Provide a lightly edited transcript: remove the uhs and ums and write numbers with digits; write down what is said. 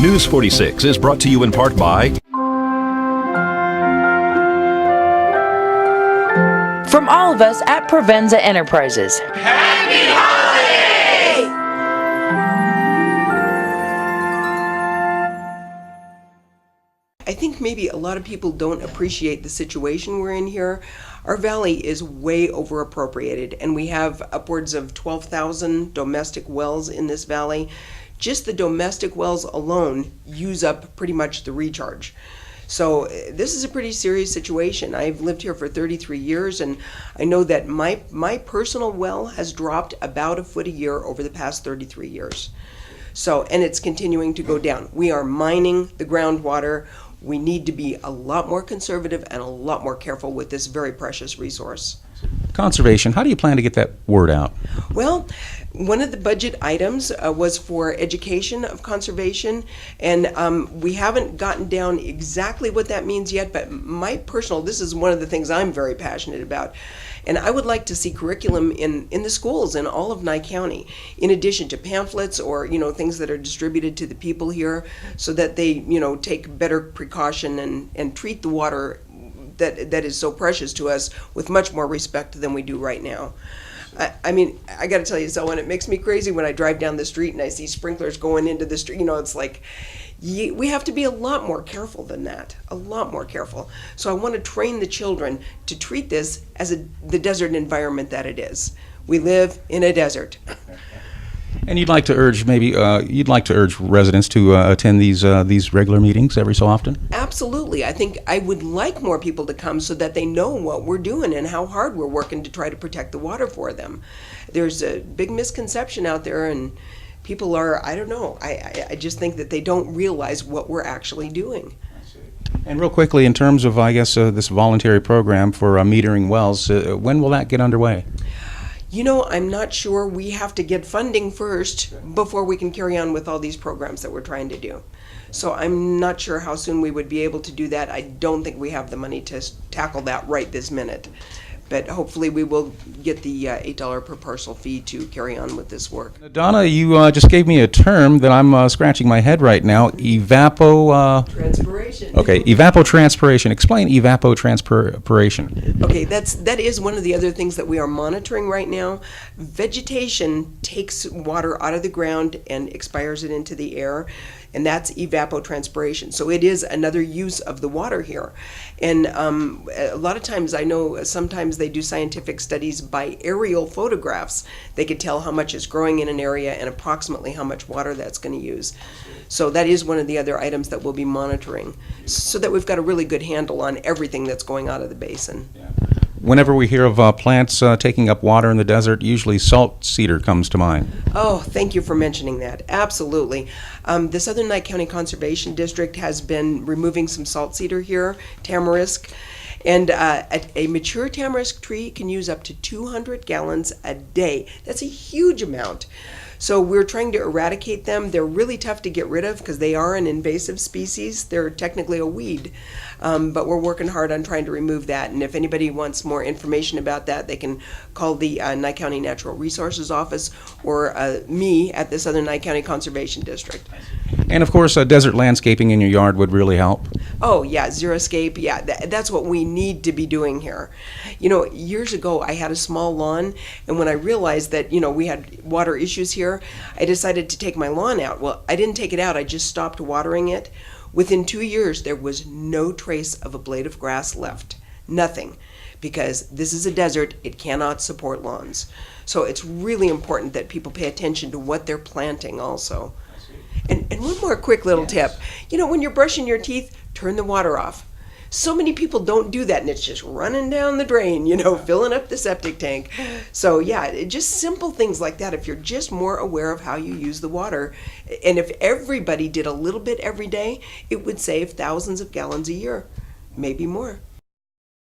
News 46 is brought to you in part by From all of us at Provenza Enterprises. Happy holidays! I think maybe a lot of people don't appreciate the situation we're in here. Our valley is way over appropriated, and we have upwards of 12,000 domestic wells in this valley. Just the domestic wells alone use up pretty much the recharge. So this is a pretty serious situation. I've lived here for 33 years, and I know that my personal well has dropped about a foot a year over the past 33 years. So, and it's continuing to go down. We are mining the groundwater. We need to be a lot more conservative and a lot more careful with this very precious resource. Conservation, how do you plan to get that word out? Well, one of the budget items was for education of conservation, and we haven't gotten down exactly what that means yet, but this is one of the things I'm very passionate about. And I would like to see curriculum in the schools in all of Nye County, in addition to pamphlets or, things that are distributed to the people here so that they, take better precaution and treat the water that is so precious to us with much more respect than we do right now. I mean, I got to tell you, Selwyn, it makes me crazy when I drive down the street and I see sprinklers going into the street. It's like, we have to be a lot more careful than that, a lot more careful. So I want to train the children to treat this as the desert environment that it is. We live in a desert. And you'd like to urge residents to attend these regular meetings every so often? Absolutely. I think I would like more people to come so that they know what we're doing and how hard we're working to try to protect the water for them. There's a big misconception out there, and people are, I don't know, I just think that they don't realize what we're actually doing. And real quickly, in terms of, this voluntary program for metering wells, when will that get underway? I'm not sure. We have to get funding first before we can carry on with all these programs that we're trying to do. So I'm not sure how soon we would be able to do that. I don't think we have the money to tackle that right this minute. But hopefully we will get the $8 per parcel fee to carry on with this work. Donna, you just gave me a term that I'm scratching my head right now. Transpiration. Okay, evapotranspiration. Explain evapotranspiration. Okay, that is one of the other things that we are monitoring right now. Vegetation takes water out of the ground and expires it into the air, and that's evapotranspiration. So it is another use of the water here. And a lot of times, I know sometimes they do scientific studies by aerial photographs. They could tell how much is growing in an area and approximately how much water that's going to use. So that is one of the other items that we'll be monitoring, so that we've got a really good handle on everything that's going out of the basin. Yeah. Whenever we hear of plants taking up water in the desert, usually salt cedar comes to mind. Oh, thank you for mentioning that. Absolutely. The Southern Nye County Conservation District has been removing some salt cedar here, tamarisk, and a mature tamarisk tree can use up to 200 gallons a day. That's a huge amount. So we're trying to eradicate them. They're really tough to get rid of because they are an invasive species. They're technically a weed, but we're working hard on trying to remove that. And if anybody wants more information about that, they can call the Nye County Natural Resources Office or me at the Southern Nye County Conservation District. And of course, desert landscaping in your yard would really help. Oh yeah, xeriscape, yeah, that's what we need to be doing here. Years ago I had a small lawn, and when I realized that, we had water issues here, I decided to take my lawn out. Well, I didn't take it out, I just stopped watering it. Within 2 years, there was no trace of a blade of grass left. Nothing. Because this is a desert, it cannot support lawns. So it's really important that people pay attention to what they're planting also. And one more quick little tip. When you're brushing your teeth, turn the water off. So many people don't do that, and it's just running down the drain, filling up the septic tank. So yeah, just simple things like that. If you're just more aware of how you use the water, and if everybody did a little bit every day, it would save thousands of gallons a year, maybe more.